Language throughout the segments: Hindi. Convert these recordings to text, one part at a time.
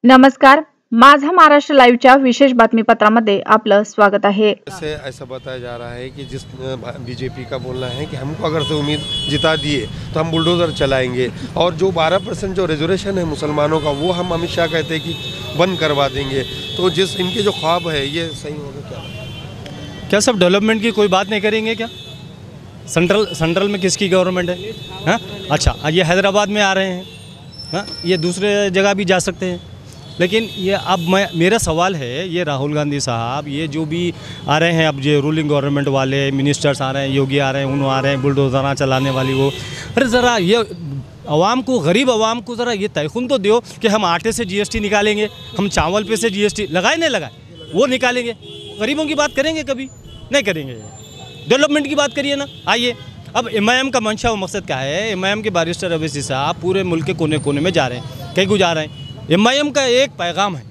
नमस्कार, माझा महाराष्ट्र लाईव्हच्या विशेष बातमीपत्रामध्ये आपलं स्वागत आहे। ऐसा बताया जा रहा है कि जिस बीजेपी का बोलना है कि हमको अगर से उम्मीद जिता दिए तो हम बुलडोज़र चलाएंगे और जो 12% जो रिजर्वेशन है मुसलमानों का वो हम अमित शाह कहते हैं कि बंद करवा देंगे। तो जिस इनके जो ख्वाब है ये सही होगा क्या सब डेवलपमेंट की कोई बात नहीं करेंगे क्या? सेंट्रल में किसकी गवर्नमेंट है? हाँ, अच्छा, ये हैदराबाद में आ रहे हैं, हाँ, ये दूसरे जगह भी जा सकते हैं। लेकिन ये अब मेरा सवाल है, ये राहुल गांधी साहब ये जो भी आ रहे हैं, अब ये रूलिंग गवर्नमेंट वाले मिनिस्टर्स आ रहे हैं, योगी आ रहे हैं, उन्होंने आ रहे हैं, बुलडोज़र चलाने वाली वो, अरे ज़रा ये आवाम को, गरीब आवाम को ज़रा ये तयखुन तो दो कि हम आटे से जीएसटी निकालेंगे, हम चावल पे से जीएसटी लगाए नहीं लगाए, वो निकालेंगे। गरीबों की बात करेंगे कभी? नहीं करेंगे। डेवलपमेंट की बात करिए ना। आइए, अब एमआईएम का मंशा व मकसद क्या है? एमआईएम के बैरिस्टर अवैसी साहब पूरे मुल्क के कोने कोने में जा रहे हैं, कहीं को जा रहे हैं। एमआईएम का एक पैगाम है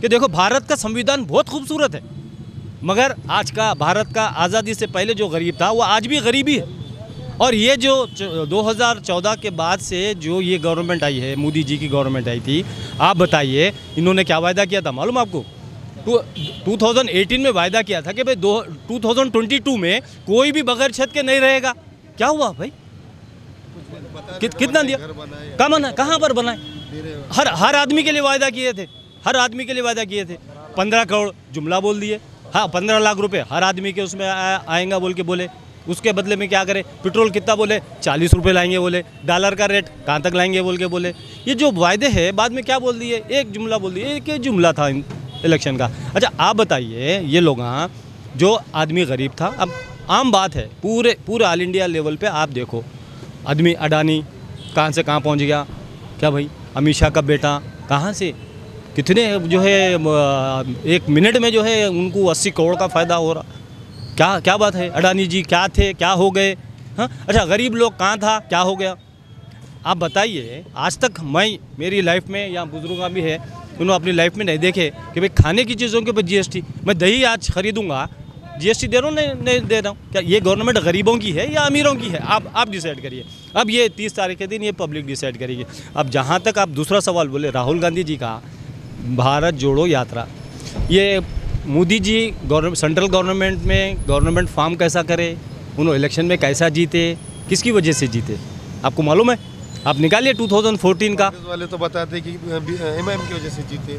कि देखो, भारत का संविधान बहुत खूबसूरत है, मगर आज का भारत का आज़ादी से पहले जो गरीब था वो आज भी गरीबी है। और ये जो 2014 के बाद से जो ये गवर्नमेंट आई है, मोदी जी की गवर्नमेंट आई थी, आप बताइए इन्होंने क्या वायदा किया था मालूम आपको? 2018 में वायदा किया था कि भाई 2022 में कोई भी बगैर छत के नहीं रहेगा। क्या हुआ भाई? कितना दिया? कहाँ पर बनाए? हर आदमी के लिए वायदा किए थे, हर आदमी के लिए वायदा किए थे। 15 करोड़ जुमला बोल दिए, हाँ 15 लाख रुपए हर आदमी के उसमें आएगा बोल के बोले। उसके बदले में क्या करें? पेट्रोल कितना बोले? 40 रुपये लाएंगे बोले। डॉलर का रेट कहाँ तक लाएंगे बोल के बोले। ये जो वायदे हैं बाद में क्या बोल दिए? एक जुमला बोल दिए, एक जुमला था इलेक्शन का। अच्छा, आप बताइए, ये लोग जो आदमी गरीब था, अब आम बात है पूरे ऑल इंडिया लेवल पे आप देखो, आदमी अडानी कहाँ से कहाँ पहुँच गया। क्या भाई? अमित शाह का बेटा कहाँ से कितने जो है एक मिनट में जो है उनको 80 करोड़ का फ़ायदा हो रहा। क्या बात है? अडानी जी क्या थे, क्या हो गए? हाँ, अच्छा, गरीब लोग कहाँ था, क्या हो गया? आप बताइए। आज तक मेरी लाइफ में, या बुजुर्ग भी है, उन्होंने अपनी लाइफ में नहीं देखे कि भाई खाने की चीज़ों के ऊपर जीएसटी। मैं दही आज खरीदूंगा, जीएसटी दे रहा हूँ नहीं दे रहा हूँ? क्या ये गवर्नमेंट गरीबों की है या अमीरों की है? आप डिसाइड करिए। अब ये 30 तारीख के दिन ये पब्लिक डिसाइड करेगी। अब जहाँ तक आप दूसरा सवाल बोले राहुल गांधी जी का, भारत जोड़ो यात्रा, ये मोदी जी सेंट्रल गवर्नमेंट में गवर्नमेंट फॉर्म कैसा करे, उन्होंने इलेक्शन में कैसा जीते, किसकी वजह से जीते, आपको मालूम है? आप निकालिए 2014 का। वाले तो बताते कि एमआईएम की वजह से जीते।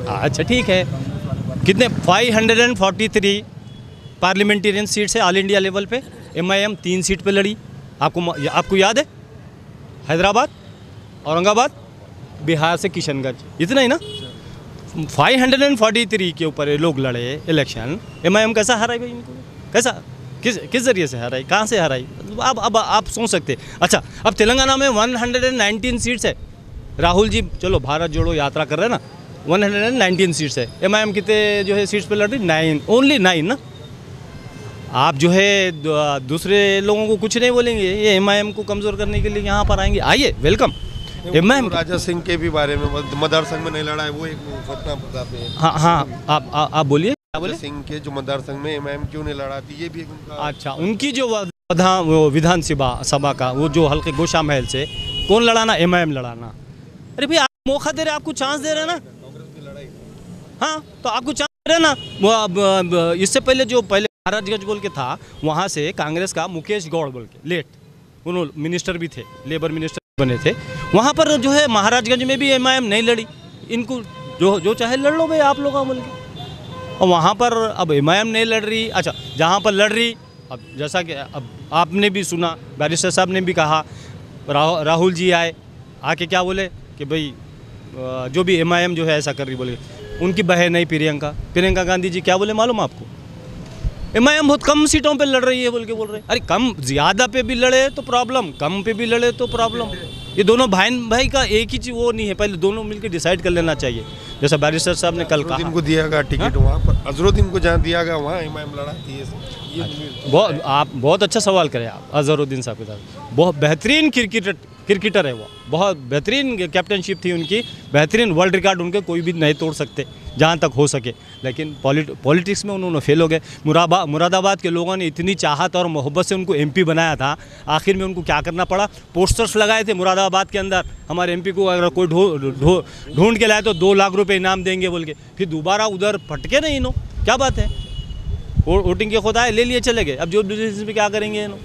अच्छा, ठीक है, कितने 543 पार्लियामेंटेरियन सीट्स है ऑल इंडिया लेवल पे। एमआईएम 3 सीट पे लड़ी। आपको याद है? हैदराबाद, औरंगाबाद, बिहार से किशनगंज, इतना ही ना। 543 के ऊपर लोग लड़े इलेक्शन। एमआईएम कैसा हराई भाई इनको? कैसा, किस जरिए से हराई, कहाँ से हराई? अब आप सोच सकते। अच्छा, अब तेलंगाना में 119 सीट्स है। राहुल जी चलो भारत जोड़ो यात्रा कर रहे हैं ना, 119 सीट्स है। एमआईएम कितने जो है सीट्स पे लड़ रही? 9, ओनली 9 ना। आप जो है दूसरे लोगों को कुछ नहीं बोलेंगे, ये एमआईएम को कमज़ोर करने के लिए यहाँ पर आएंगे। आइए, वेलकम। एमआईएम राजा सिंह के भी बारे में, मदार संघ में नहीं लड़ा है, वो एक फतवा बताते हैं। हाँ, आप बोलिए। सिंह के जो मदार संघ में एमआईएम क्यों नहीं लड़ा थी, ये भी एक उनका। अच्छा, उनकी जो विधानसभा सभा का वो जो हल्के गोशा महल से कौन लड़ाना? एमआईएम लड़ाना। अरे भाई, आप मौका दे रहे, आपको चांस दे रहे ना। हाँ, तो आपको चांस दे रहे ना। इससे पहले जो महाराजगंज बोल के था, वहाँ से कांग्रेस का मुकेश गौड़ बोल के लेट, उन्होंने मिनिस्टर भी थे, लेबर मिनिस्टर बने थे। वहाँ पर जो है महाराजगंज में भी एमआईएम नहीं लड़ी। इनको जो चाहे लड़ लो भाई आप लोग बोल के। और वहाँ पर अब एमआईएम नहीं लड़ रही। अच्छा, जहाँ पर लड़ रही, अब जैसा कि अब आपने भी सुना, बैरिस्टर साहब ने भी कहा, राहुल जी आके क्या बोले कि भाई जो भी एमआईएम जो है ऐसा कर रही, बोले उनकी बहन नहीं प्रियंका गांधी जी क्या बोले मालूम आपको? एमआईएम बहुत कम सीटों पे लड़ रही है बोल रहे। अरे कम, ज़्यादा पे भी लड़े तो प्रॉब्लम, कम पे भी लड़े तो प्रॉब्लम। ये दोनों भाई का एक ही चीज़ वो नहीं है, पहले दोनों मिलकर डिसाइड कर लेना चाहिए। जैसा बैरिस्टर साहब ने कल कहा, इनको दिया गया टिकट वहाँ पर, अजहरुद्दीन को जहाँ दिया गया वहाँ एमआईएम लड़ाती है। आप बहुत अच्छा सवाल करें आप। अजहरुद्दीन साहब के साथ बहुत बेहतरीन क्रिकेटर है वो, बहुत बेहतरीन कैप्टनशिप थी उनकी, बेहतरीन, वर्ल्ड रिकॉर्ड उनके कोई भी नहीं तोड़ सकते। जहाँ तक हो सके, लेकिन पॉलिटिक्स में उन्होंने फेल हो गए। मुरादाबाद के लोगों ने इतनी चाहत और मोहब्बत से उनको एमपी बनाया था, आखिर में उनको क्या करना पड़ा, पोस्टर्स लगाए थे मुरादाबाद के अंदर, हमारे एमपी को अगर कोई ढूंढ के लाए तो 2 लाख रुपए इनाम देंगे बोल के, फिर दोबारा उधर फटके नहीं इन्हों, क्या बात है, वोटिंग के खुद आए ले लिए चले गए। अब जो बिजनेस में क्या करेंगे इन्हों,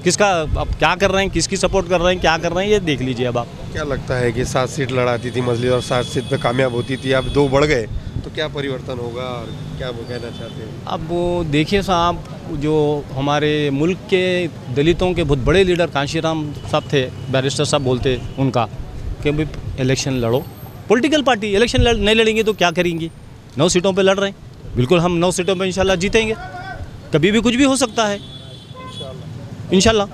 किसका अब क्या कर रहे हैं, किसकी सपोर्ट कर रहे हैं, क्या कर रहे हैं, ये देख लीजिए। अब आप क्या लगता है कि 7 सीट लड़ाती थी मजलिस और 7 सीट पे कामयाब होती थी, अब 2 बढ़ गए, तो क्या परिवर्तन होगा और क्या वो कहना चाहते हैं? अब वो देखिए साहब, जो हमारे मुल्क के दलितों के बहुत बड़े लीडर कांशीराम साहब थे, बैरिस्टर साहब बोलते उनका कि भाई इलेक्शन लड़ो, पॉलिटिकल पार्टी इलेक्शन नहीं लड़ेंगे तो क्या करेंगी, 9 सीटों पे लड़ रहे हैं, बिल्कुल हम 9 सीटों पे इंशाल्लाह जीतेंगे, कभी भी कुछ भी हो सकता है इंशाल्लाह।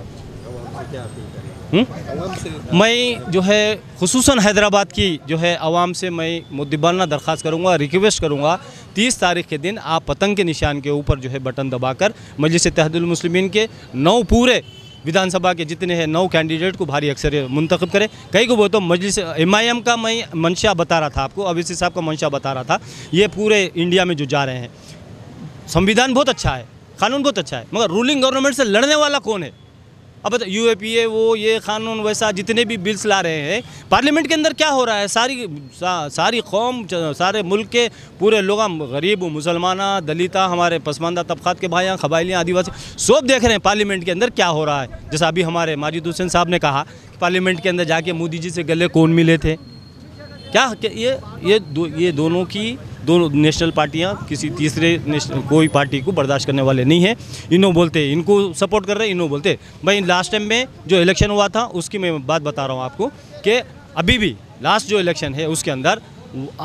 मैं जो है खुसूसन हैदराबाद की जो है आवाम से मैं मुद्दिबाना दरख्वास्त करूंगा, रिक्वेस्ट करूंगा, 30 तारीख के दिन आप पतंग के निशान के ऊपर जो है बटन दबाकर मजलिस इत्तेहादुल मुस्लिमीन के 9 पूरे विधानसभा के जितने हैं 9 कैंडिडेट को भारी अक्सरियत मुंतखब करें। कई को बोलते मजलिस MIM का मैं मंशा बता रहा था आपको, अवैसी साहब का मंशा बता रहा था, ये पूरे इंडिया में जो जा रहे हैं, संविधान बहुत अच्छा है, कानून बहुत अच्छा है, मगर रूलिंग गवर्नमेंट से लड़ने वाला कौन है? अब UAPA वो ये कानून वैसा जितने भी बिल्स ला रहे हैं, पार्लियामेंट के अंदर क्या हो रहा है, सारी कौम, सारे मुल्क के पूरे लोग, गरीब, मुसलमाना, दलिता, हमारे पसमानदा तबकात के भाइयाँ, कबाइलियाँ, आदिवासी, सब देख रहे हैं पार्लियामेंट के अंदर क्या हो रहा है। जैसा अभी हमारे माजिद हुसैन साहब ने कहा कि पार्लियामेंट के अंदर जाके मोदी जी से गले कौन मिले थे, क्या ये दोनों नेशनल पार्टियां किसी तीसरे कोई पार्टी को बर्दाश्त करने वाले नहीं है। इन्हों बोलते इनको सपोर्ट कर रहे हैं, इन्हों बोलते भाई लास्ट टाइम में जो इलेक्शन हुआ था उसकी मैं बात बता रहा हूं आपको कि अभी भी लास्ट जो इलेक्शन है उसके अंदर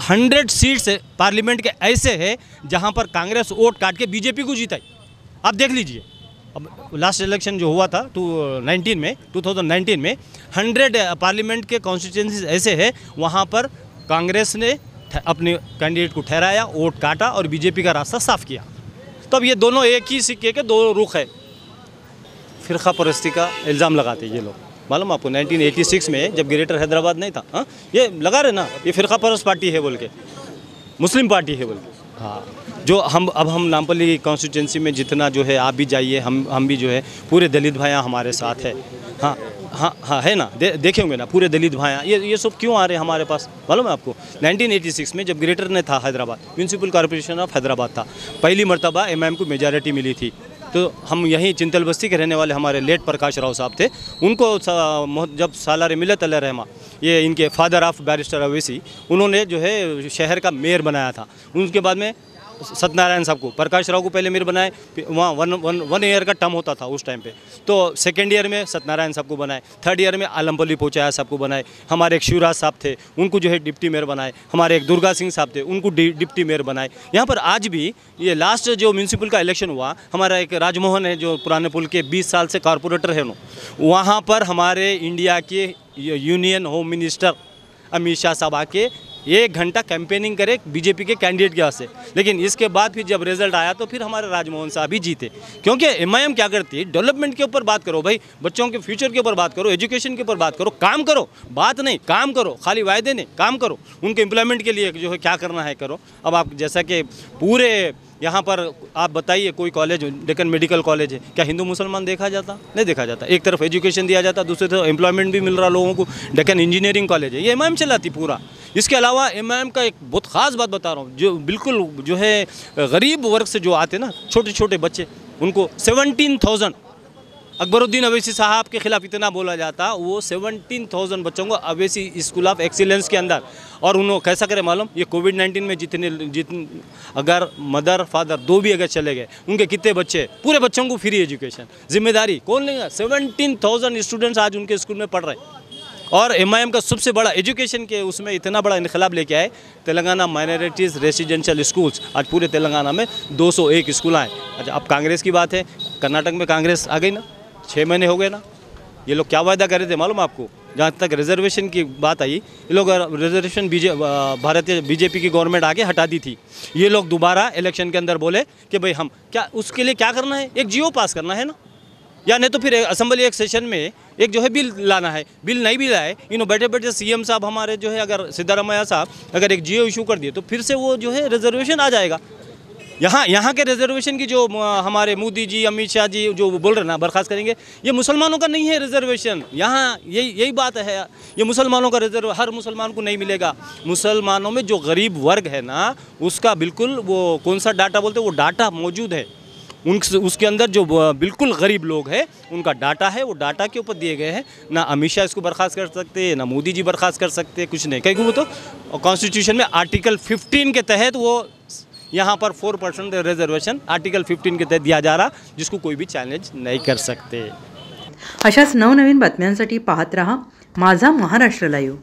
100 सीट्स पार्लियामेंट के ऐसे है जहां पर कांग्रेस वोट काट के बीजेपी को जीताई। आप देख लीजिए, अब लास्ट इलेक्शन जो हुआ था 2019 में 100 पार्लियामेंट के कॉन्स्टिट्यूंसीज ऐसे है वहाँ पर कांग्रेस ने अपने कैंडिडेट को ठहराया, वोट काटा और बीजेपी का रास्ता साफ किया। तो अब ये दोनों एक ही सिक्के के 2 रुख है। फ़िरका परस्ती का इल्ज़ाम लगाते ये लोग, मालूम आपको 1986 में जब ग्रेटर हैदराबाद नहीं था, हाँ ये लगा रहे ना, ये फ़िरका परस्त पार्टी है बोल के, मुस्लिम पार्टी है बोल के। हाँ, जो हम नामपल्ली कॉन्स्टिट्यूंसी में जितना जो है आप भी जाइए, हम भी जो है पूरे दलित भाइयाँ हमारे साथ है। हाँ है ना, देखे होंगे ना पूरे दलित भाइयाँ, ये सब क्यों आ रहे हैं हमारे पास, मालूम है आपको? 1986 में जब ग्रेटर ने था Hyderabad, municipal corporation of Hyderabad था, पहली मरतबा MIM को मेजॉरिटी मिली थी। तो हम यहीं चिंतल बस्ती के रहने वाले हमारे लेट प्रकाश राव साहब थे, उनको जब सालार मिलत अल रहमा, ये इनके फादर ऑफ बैरिस्टर अवैसी, उन्होंने जो है शहर का मेयर बनाया था। उनके बाद में सत्यनारायण साहब को, प्रकाश राव को पहले मेयर बनाए, वहाँ वन ईयर का टर्म होता था उस टाइम पे, तो सेकेंड ईयर में सत्यनारायण साहब को बनाए, थर्ड ईयर में आलमपल्ली पहुँचाया साहब को बनाए, हमारे एक शिवराज साहब थे उनको जो है डिप्टी मेयर बनाए, हमारे एक दुर्गा सिंह साहब थे उनको डिप्टी मेयर बनाए। यहाँ पर आज भी ये लास्ट जो म्यूनसिपल का इलेक्शन हुआ, हमारा एक राजमोहन है जो पुराने पुल के 20 साल से कॉरपोरेटर है, वहाँ पर हमारे इंडिया के union home minister Amit Shah साहब आके 1 घंटा कैंपेनिंग करे बीजेपी के कैंडिडेट के वास्ते, लेकिन इसके बाद फिर जब रिजल्ट आया तो फिर हमारे राजमोहन साहब ही जीते। क्योंकि MIM क्या करती है, डेवलपमेंट के ऊपर बात करो भाई, बच्चों के फ्यूचर के ऊपर बात करो, एजुकेशन के ऊपर बात करो, काम करो, बात नहीं काम करो, खाली वायदे नहीं, काम करो, उनके एम्प्लॉयमेंट के लिए जो है क्या करना है करो। अब आप जैसा कि पूरे यहाँ पर आप बताइए कोई कॉलेज, डेक्कन मेडिकल कॉलेज है, क्या हिंदू मुसलमान देखा जाता? नहीं देखा जाता। एक तरफ एजुकेशन दिया जाता, दूसरी तरफ एम्प्लॉयमेंट भी मिल रहा लोगों को। डेक्कन इंजीनियरिंग कॉलेज है, ये MIM चलाती पूरा। इसके अलावा MIM का एक बहुत ख़ास बात बता रहा हूँ, जो बिल्कुल जो है गरीब वर्ग से जो आते ना, छोटे छोटे बच्चे, उनको 17,000 अकबरुद्दीन अवैसी साहब के खिलाफ इतना बोला जाता, वो 17,000 बच्चों को अवैसी स्कूल ऑफ एक्सीलेंस के अंदर, और उन्होंने कैसा करे मालूम, ये कोविड-19 में जितने अगर मदर फादर 2 भी अगर चले गए, उनके कितने बच्चे, पूरे बच्चों को फ्री एजुकेशन, जिम्मेदारी कौन लेगा? 17,000 स्टूडेंट्स आज उनके स्कूल में पढ़ रहे हैं। और MIM का सबसे बड़ा एजुकेशन के उसमें इतना बड़ा इनकलाब लेके आए, तेलंगाना माइनॉरिटीज़ रेसिडेंशियल स्कूल्स, आज पूरे तेलंगाना में 201 स्कूल आए। अच्छा, अब कांग्रेस की बात है, कर्नाटक में कांग्रेस आ गई ना, 6 महीने हो गए ना, ये लोग क्या वायदा कर रहे थे मालूम आपको? जहाँ तक रिजर्वेशन की बात आई, ये लोग रिजर्वेशन भारतीय BJP की गवर्नमेंट आके हटा दी थी। ये लोग दोबारा इलेक्शन के अंदर बोले कि भाई हम क्या उसके लिए क्या करना है, एक GO पास करना है ना, या नहीं तो फिर असेंबली एक सेशन में एक जो है बिल लाना है। बिल नहीं भी लाए, बैठे बैठे सीएम साहब हमारे जो है, अगर सिद्धारमैया साहब अगर एक जीओ इशू कर दिए तो फिर से वो जो है रिजर्वेशन आ जाएगा। यहाँ के रिजर्वेशन की जो हमारे मोदी जी, अमित शाह जी जो बोल रहे ना बर्खास्त करेंगे, ये मुसलमानों का नहीं है रिजर्वेशन। यहाँ यही बात है, ये मुसलमानों का रिजर्व हर मुसलमान को नहीं मिलेगा। मुसलमानों में जो गरीब वर्ग है ना, उसका बिल्कुल वो कौन सा डाटा बोलते हैं, वो डाटा मौजूद है। उसके अंदर जो बिल्कुल गरीब लोग हैं उनका डाटा है, वो डाटा के ऊपर दिए गए हैं। ना अमित शाह इसको बर्खास्त कर सकते, ना मोदी जी बर्खास्त कर सकते, कुछ नहीं, क्योंकि वो तो कॉन्स्टिट्यूशन में आर्टिकल 15 के तहत वो यहाँ पर 4% रिजर्वेशन आर्टिकल 15 के तहत दिया जा रहा, जिसको कोई भी चॅलेंज नहीं कर सकते। अशाच नवनवीन बातम्यांसाठी पाहत रहा माझा महाराष्ट्र लाईव्ह।